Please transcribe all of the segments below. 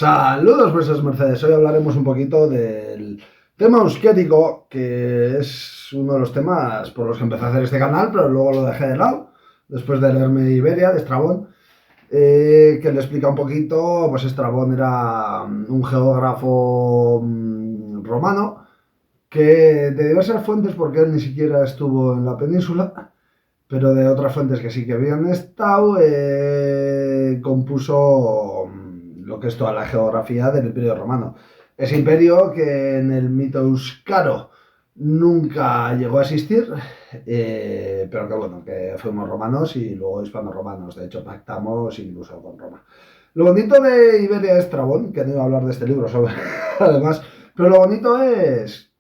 Saludos, vuestras mercedes. Hoy hablaremos un poquito del tema euskérico, que es uno de los temas por los que empecé a hacer este canal, pero luego lo dejé de lado, después de leerme Iberia, de Estrabón, que le explica un poquito. Pues Estrabón era un geógrafo romano, que de diversas fuentes, porque él ni siquiera estuvo en la península, pero de otras fuentes que sí que habían estado, compuso lo que es toda la geografía del Imperio Romano. Ese imperio que en el mito euscaro nunca llegó a existir, pero que bueno, que fuimos romanos y luego hispano-romanos. De hecho, pactamos incluso con Roma. Lo bonito de Iberia es Estrabón, que no iba a hablar de este libro sobre, además, pero lo bonito es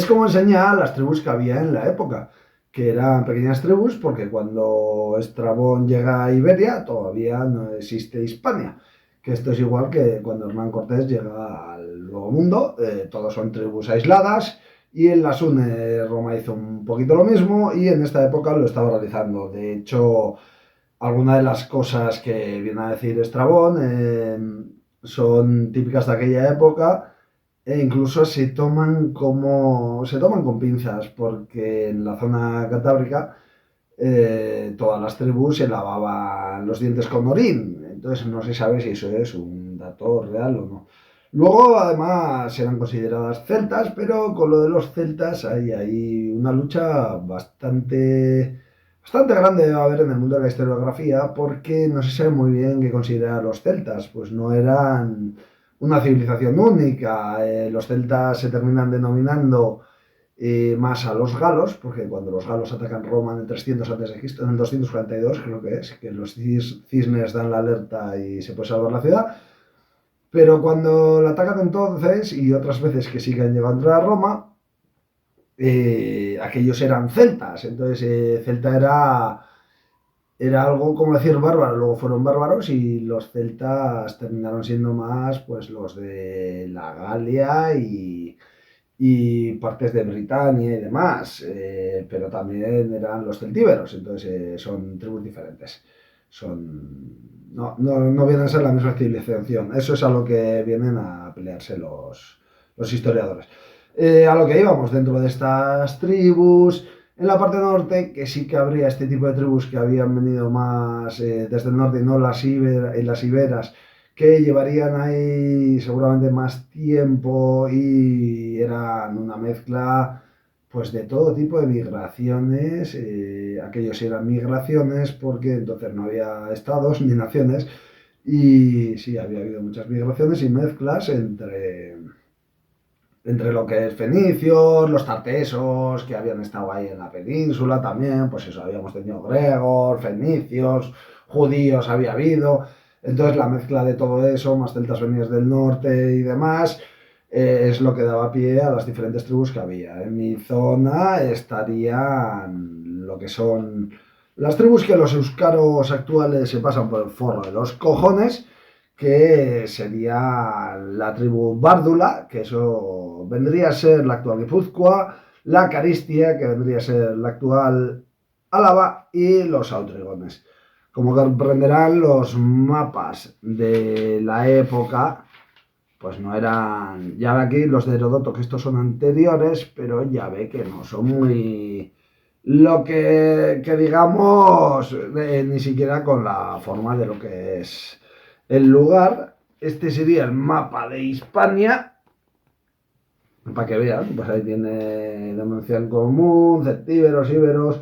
cómo enseña las tribus que había en la época, que eran pequeñas tribus, porque cuando Estrabón llega a Iberia todavía no existe Hispania, que esto es igual que cuando Hernán Cortés llega al Nuevo Mundo. Todos son tribus aisladas y en las une. Roma hizo un poquito lo mismo y en esta época lo estaba realizando. De hecho, algunas de las cosas que viene a decir Estrabón son típicas de aquella época, e incluso se toman con pinzas, porque en la zona cantábrica todas las tribus se lavaban los dientes con orín. Entonces no se sabe si eso es un dato real o no. Luego, además, eran consideradas celtas, pero con lo de los celtas hay una lucha bastante grande va a haber en el mundo de la historiografía, porque no se sabe muy bien qué considerar a los celtas. Pues no eran una civilización única. Los celtas se terminan denominando más a los galos, porque cuando los galos atacan Roma en el 300 a.C., en el 242 creo que es, que los cisnes dan la alerta y se puede salvar la ciudad. Pero cuando la atacan entonces, y otras veces que siguen llegando a Roma, aquellos eran celtas. Entonces celta era algo como decir bárbaro. Luego fueron bárbaros y los celtas terminaron siendo más pues los de la Galia y partes de Britania y demás, pero también eran los celtíberos. Entonces son tribus diferentes. No vienen a ser la misma civilización. Eso es a lo que vienen a pelearse los historiadores. A lo que íbamos, dentro de estas tribus, en la parte norte, que sí que habría este tipo de tribus que habían venido más desde el norte, y no las iberas, que llevarían ahí seguramente más tiempo y eran una mezcla pues de todo tipo de migraciones. Aquellos eran migraciones porque entonces no había estados ni naciones, y sí, había habido muchas migraciones y mezclas entre lo que es fenicios, los tartesos, que habían estado ahí en la península también. Pues eso, habíamos tenido griegos, fenicios, judíos había habido. Entonces la mezcla de todo eso, más celtas venidas del norte y demás, es lo que daba pie a las diferentes tribus que había. En mi zona estarían lo que son las tribus que los euskaros actuales se pasan por el forro de los cojones, que sería la tribu Bárdula, que eso vendría a ser la actual Guipúzcoa, la Caristia, que vendría a ser la actual Álava, y los Autrigones. Como comprenderán, los mapas de la época pues no eran, ya ve aquí los de Herodoto, que estos son anteriores, pero ya ve que no son muy lo que digamos, ni siquiera con la forma de lo que es el lugar. Este sería el mapa de Hispania, para que vean. Pues ahí tiene demencia en común, celtíberos, íberos,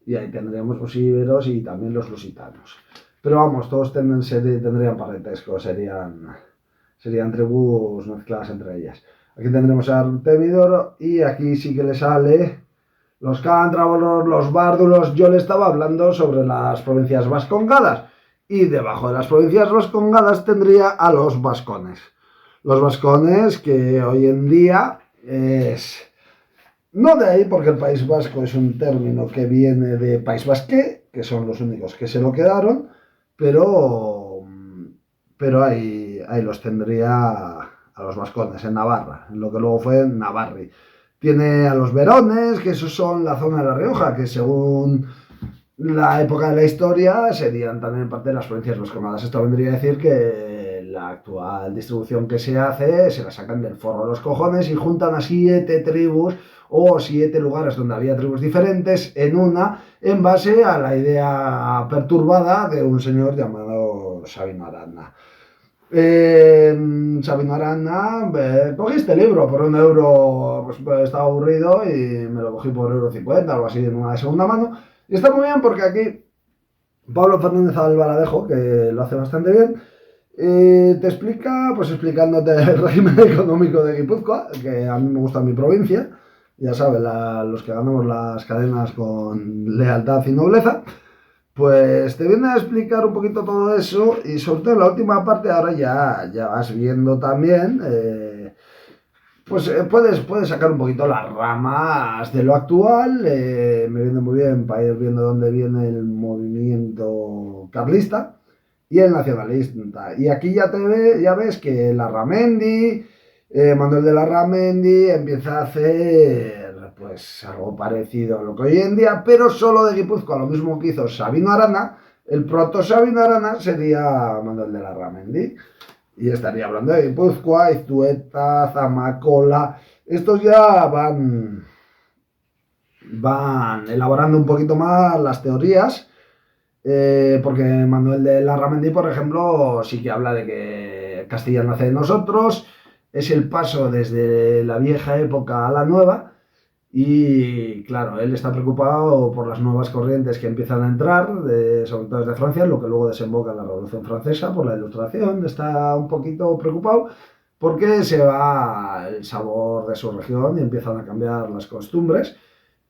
y ahí tendríamos los íberos y también los lusitanos. Pero vamos, todos tendrían parentesco, serían tribus mezcladas entre ellas. Aquí tendremos a Artemidoro, y aquí sí que le sale los cántabros, los bárdulos. Yo le estaba hablando sobre las provincias vascongadas, y debajo de las provincias vascongadas tendría a los vascones. Los vascones, que hoy en día es... No de ahí, porque el País Vasco es un término que viene de País Vasqué, que son los únicos que se lo quedaron, pero ahí los tendría a los vascones, en Navarra, en lo que luego fue Navarri. Tiene a los verones, que esos son la zona de La Rioja, que según la época de la historia serían también parte de las provincias vascongadas. Esto vendría a decir que la actual distribución que se hace, se la sacan del forro de los cojones y juntan a 7 tribus o 7 lugares donde había tribus diferentes en una, en base a la idea perturbada de un señor llamado Sabino Arana. Sabino Arana, cogí este libro por €1, pues estaba aburrido y me lo cogí por €1,50, algo así, en una de segunda mano. Y está muy bien porque aquí Pablo Fernández Albaladejo, que lo hace bastante bien, te explica, pues explicándote el régimen económico de Guipúzcoa, que a mí me gusta mi provincia, ya sabes, los que ganamos las cadenas con lealtad y nobleza, pues te viene a explicar un poquito todo eso y sobre todo en la última parte ahora ya vas viendo también, pues puedes sacar un poquito las ramas de lo actual, me viene muy bien para ir viendo dónde viene el movimiento carlista y el nacionalista. Y aquí ya ves que Larramendi, Manuel de Larramendi empieza a hacer pues algo parecido a lo que hoy en día, pero solo de Guipúzcoa, lo mismo que hizo Sabino Arana. El proto Sabino Arana sería Manuel de Larramendi. Y estaría hablando de Guipúzcoa, Iztueta, Zamacola. Estos ya van elaborando un poquito más las teorías. Porque Manuel de Larramendi, por ejemplo, sí que habla de que Castilla nace de nosotros, es el paso desde la vieja época a la nueva, y claro, él está preocupado por las nuevas corrientes que empiezan a entrar, sobre todo desde Francia, lo que luego desemboca en la Revolución Francesa por la Ilustración. Está un poquito preocupado porque se va el sabor de su región y empiezan a cambiar las costumbres.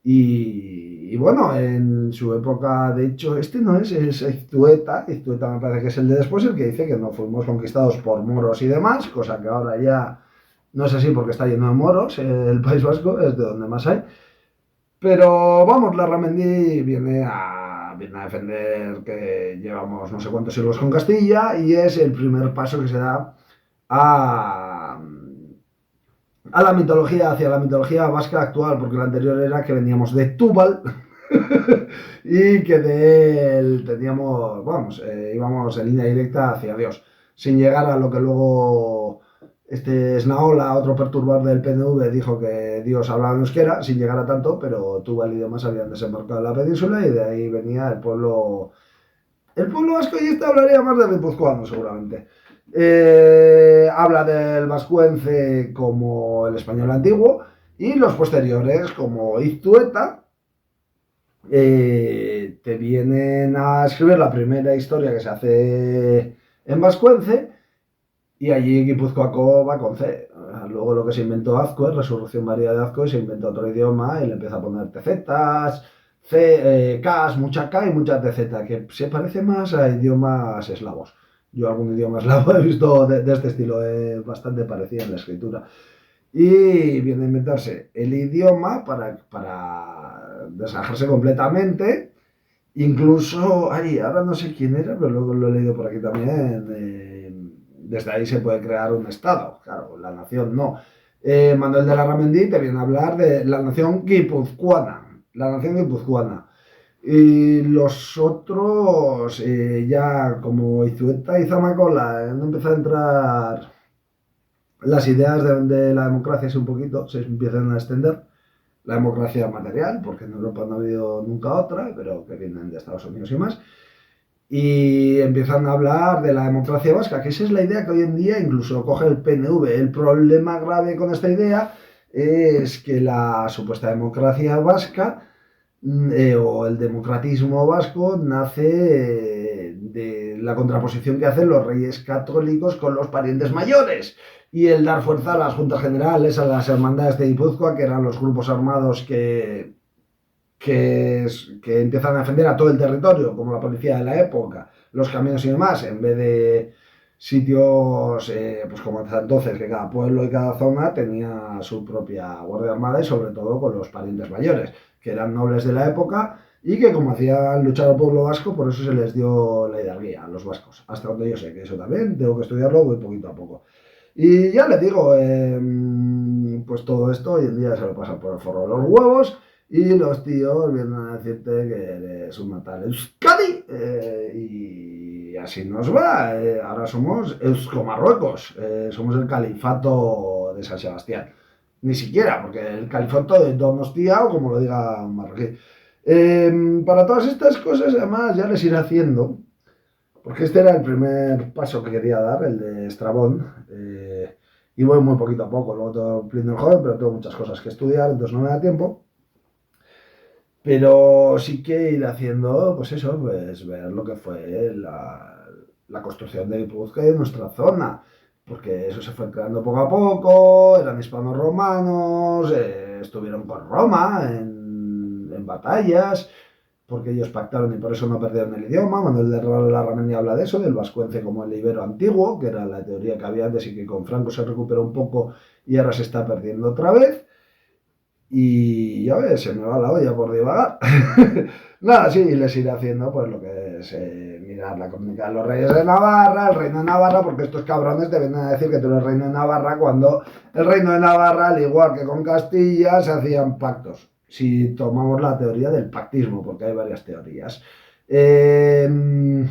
Y bueno, en su época, de hecho, este no es Iztueta me parece que es el de después, el que dice que no fuimos conquistados por moros y demás, cosa que ahora ya no es así porque está lleno de moros, el País Vasco es de donde más hay. Pero vamos, Larramendi viene a defender que llevamos no sé cuántos siglos con Castilla y es el primer paso que se da a, a la mitología, hacia la mitología vasca actual, porque la anterior era que veníamos de Túbal y que de él teníamos, vamos, íbamos en línea directa hacia Dios, sin llegar a lo que luego este Esnaola, otro perturbador del PNV, dijo que Dios hablaba en euskera, sin llegar a tanto, pero Túbal y demás habían desembarcado en la península y de ahí venía el pueblo vasco, y este hablaría más de guipuzcoano seguramente. Habla del vascuence como el español antiguo y los posteriores como Iztueta. Te vienen a escribir la primera historia que se hace en vascuence y allí Guipúzcoaco va con C. Luego lo que se inventó Azcue, Resurrección María de Azcue, se inventó otro idioma y le empieza a poner TZs, Ks, mucha K y mucha TZ, que se parece más a idiomas eslavos. Yo algún idioma eslavo he visto de este estilo, bastante parecido en la escritura. Y viene a inventarse el idioma para desajarse completamente. Incluso, ahora no sé quién era, pero luego lo he leído por aquí también. Desde ahí se puede crear un estado, claro, la nación no. Manuel de Larramendi te viene a hablar de la nación guipuzcoana, la nación guipuzcoana. Y los otros, ya como Izueta y Zamacola, han empezado a entrar las ideas de la democracia un poquito, se empiezan a extender. La democracia material, porque en Europa no ha habido nunca otra, pero que vienen de Estados Unidos y más. Y empiezan a hablar de la democracia vasca, que esa es la idea que hoy en día incluso coge el PNV. El problema grave con esta idea es que la supuesta democracia vasca o el democratismo vasco nace de la contraposición que hacen los reyes católicos con los parientes mayores y el dar fuerza a las juntas generales, a las hermandades de Guipúzcoa, que eran los grupos armados que empiezan a defender a todo el territorio, como la policía de la época, los caminos y demás, en vez de sitios, pues como hasta entonces, que cada pueblo y cada zona tenía su propia guardia armada y sobre todo con los parientes mayores, que eran nobles de la época y que como hacían luchar al pueblo vasco, por eso se les dio la hidalguía a los vascos. Hasta donde yo sé, que eso también tengo que estudiarlo, voy poquito a poco. Y ya les digo, pues todo esto hoy en día se lo pasa por el forro de los huevos y los tíos vienen a decirte que eres un tal Euskadi y así nos va. Ahora somos Eusko Marruecos, somos el califato de San Sebastián. Ni siquiera, porque el califato de Donostia, o como lo diga Marroquí. Para todas estas cosas, además, ya les iré haciendo, porque este era el primer paso que quería dar, el de Estrabón. Y voy muy poquito a poco, luego tengo Plinio el Joven, pero tengo muchas cosas que estudiar, entonces no me da tiempo. Pero sí que ir haciendo, pues eso, pues ver lo que fue la construcción de Guipúzcoa y de nuestra zona, porque eso se fue creando poco a poco, eran hispanos romanos, estuvieron con Roma en batallas, porque ellos pactaron y por eso no perdieron el idioma. Manuel de Larramendi habla de eso, del vascuence como el ibero antiguo, que era la teoría que había antes y que con Franco se recuperó un poco y ahora se está perdiendo otra vez. Y ya ves, se me va la olla por divagar. Nada, sí, les iré haciendo pues lo que es mirar la comunidad de los reyes de Navarra, el reino de Navarra, porque estos cabrones te vienen a decir que tú eres reino de Navarra cuando el reino de Navarra, al igual que con Castilla, se hacían pactos. Si tomamos la teoría del pactismo, porque hay varias teorías. Un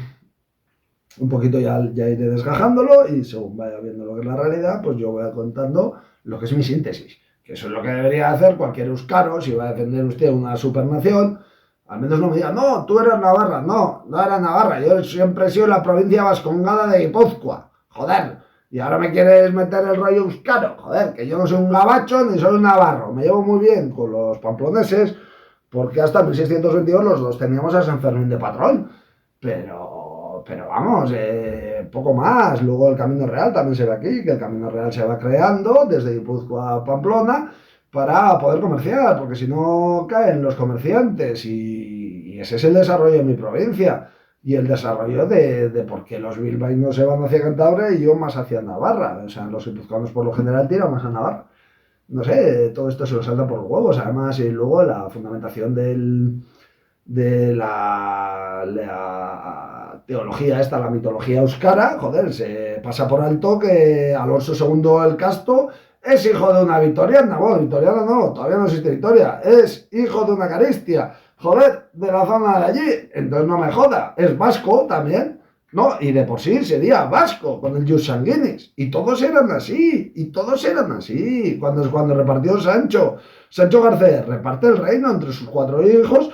poquito ya iré desgajándolo y según vaya viendo lo que es la realidad, pues yo voy contando lo que es mi síntesis. Que eso es lo que debería hacer cualquier euskaro si va a defender usted una supernación. Al menos no me diga, no, tú eres Navarra. No, no era Navarra. Yo siempre he sido la provincia vascongada de Guipúzcoa. Joder. Y ahora me quieres meter el rollo euskaro. Joder, que yo no soy un gabacho ni soy un navarro. Me llevo muy bien con los pamploneses porque hasta 1622 los dos teníamos a San Fermín de patrón. Pero vamos, poco más. Luego el Camino Real también se ve aquí, que el Camino Real se va creando desde Guipúzcoa a Pamplona para poder comerciar, porque si no caen los comerciantes y ese es el desarrollo de mi provincia y el desarrollo de por qué los bilbaínos se van hacia Cantabria y yo más hacia Navarra. O sea, los guipuzcoanos por lo general tiran más a Navarra. No sé, todo esto se lo salta por los huevos. Además, y luego la fundamentación de la teología esta, la mitología euskara, joder, se pasa por alto que Alonso II el Casto es hijo de una vitoriana. Bueno, vitoriana no, todavía no existe Vitoria, es hijo de una caristia, joder, de la zona de allí, entonces no me joda, es vasco también, ¿no? Y de por sí sería vasco con el jus sanguinis, y todos eran así, cuando repartió Sancho Garcés reparte el reino entre sus 4 hijos.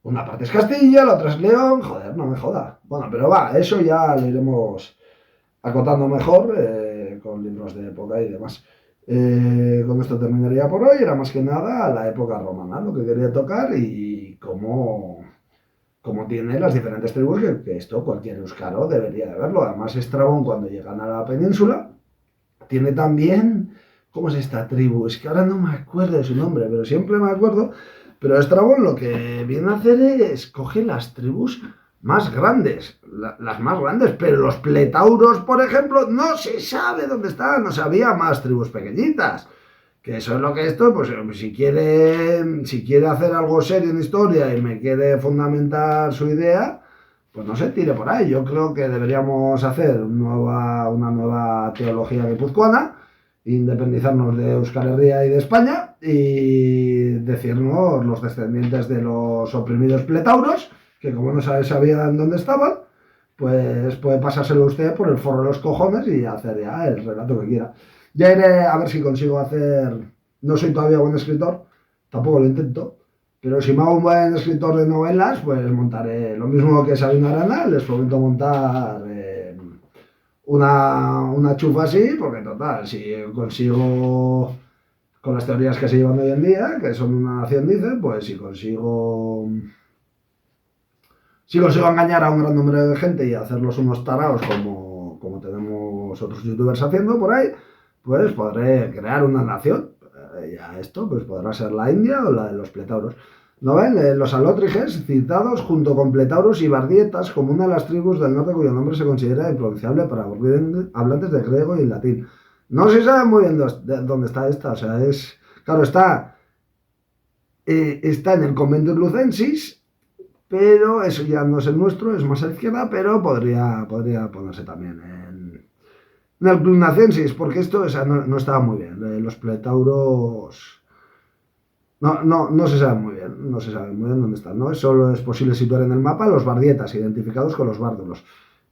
Una parte es Castilla, la otra es León, joder, no me joda. Bueno, pero va, eso ya lo iremos acotando mejor con libros de época y demás. Con esto terminaría por hoy, era más que nada la época romana, lo que quería tocar y cómo tiene las diferentes tribus, que esto cualquier euskaro debería de verlo. Además, Estrabón, cuando llegan a la península, tiene también, ¿cómo es esta tribu? Es que ahora no me acuerdo de su nombre, pero siempre me acuerdo. Pero Estrabón lo que viene a hacer es coger las tribus más grandes, las más grandes, pero los pletauros, por ejemplo, no se sabe dónde están, no sabía más tribus pequeñitas. Que eso es lo que esto, pues si quiere hacer algo serio en historia y me quiere fundamentar su idea, pues no se tire por ahí. Yo creo que deberíamos hacer una nueva teología guipuzcoana, independizarnos de Euskal Herria y de España y decirnos los descendientes de los oprimidos pletauros, que como no sabían dónde estaban, pues puede pasárselo usted por el forro de los cojones y hacer ya el relato que quiera. Ya iré a ver si consigo hacer... No soy todavía buen escritor, tampoco lo intento, pero si me hago un buen escritor de novelas, pues montaré lo mismo que Sabino Arana, les prometo montar una chufa así, porque total, si consigo, con las teorías que se llevan hoy en día, que son una nación, dice, pues si consigo engañar a un gran número de gente y hacerlos unos taraos como tenemos otros youtubers haciendo por ahí, pues podré crear una nación. Ya esto pues podrá ser la India o la de los pletauros. ¿No ven? Los alótriges, citados junto con pletauros y bardietas como una de las tribus del norte cuyo nombre se considera impronunciable para hablantes de griego y latín. No se sabe muy bien dónde está esta, o sea, claro, está en el convento de Lucensis, pero eso ya no es el nuestro, es más a la izquierda, pero podría ponerse también en el Clunacensis, porque esto, o sea, no estaba muy bien. Los pletauros no se sabe muy bien dónde están, ¿no? Solo es posible situar en el mapa los bardietas, identificados con los bárdulos.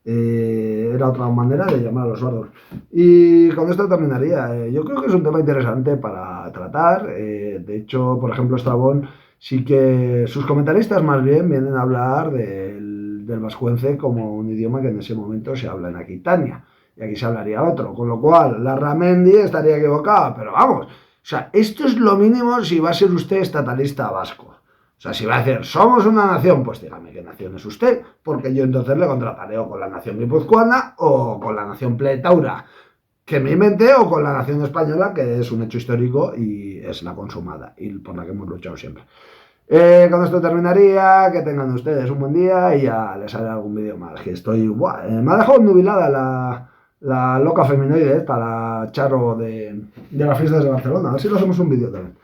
Era otra manera de llamar a los sordos. Y con esto terminaría. Yo creo que es un tema interesante para tratar. De hecho, por ejemplo, Estrabón sí que sus comentaristas más bien vienen a hablar del vascuence como un idioma que en ese momento se habla en Aquitania. Y aquí se hablaría otro. Con lo cual, Larramendi estaría equivocada. Pero vamos, o sea, esto es lo mínimo si va a ser usted estatalista vasco. O sea, si va a decir, somos una nación, pues dígame qué nación es usted, porque yo entonces le contrataré o con la nación guipuzcoana o con la nación pletaura que me inventé o con la nación española, que es un hecho histórico y es la consumada y por la que hemos luchado siempre. Con esto terminaría, que tengan ustedes un buen día y ya les haré algún vídeo más. Que estoy, me ha dejado nubilada la loca feminoide esta, la Charo de las fiestas de Barcelona. A ver si lo hacemos un vídeo también.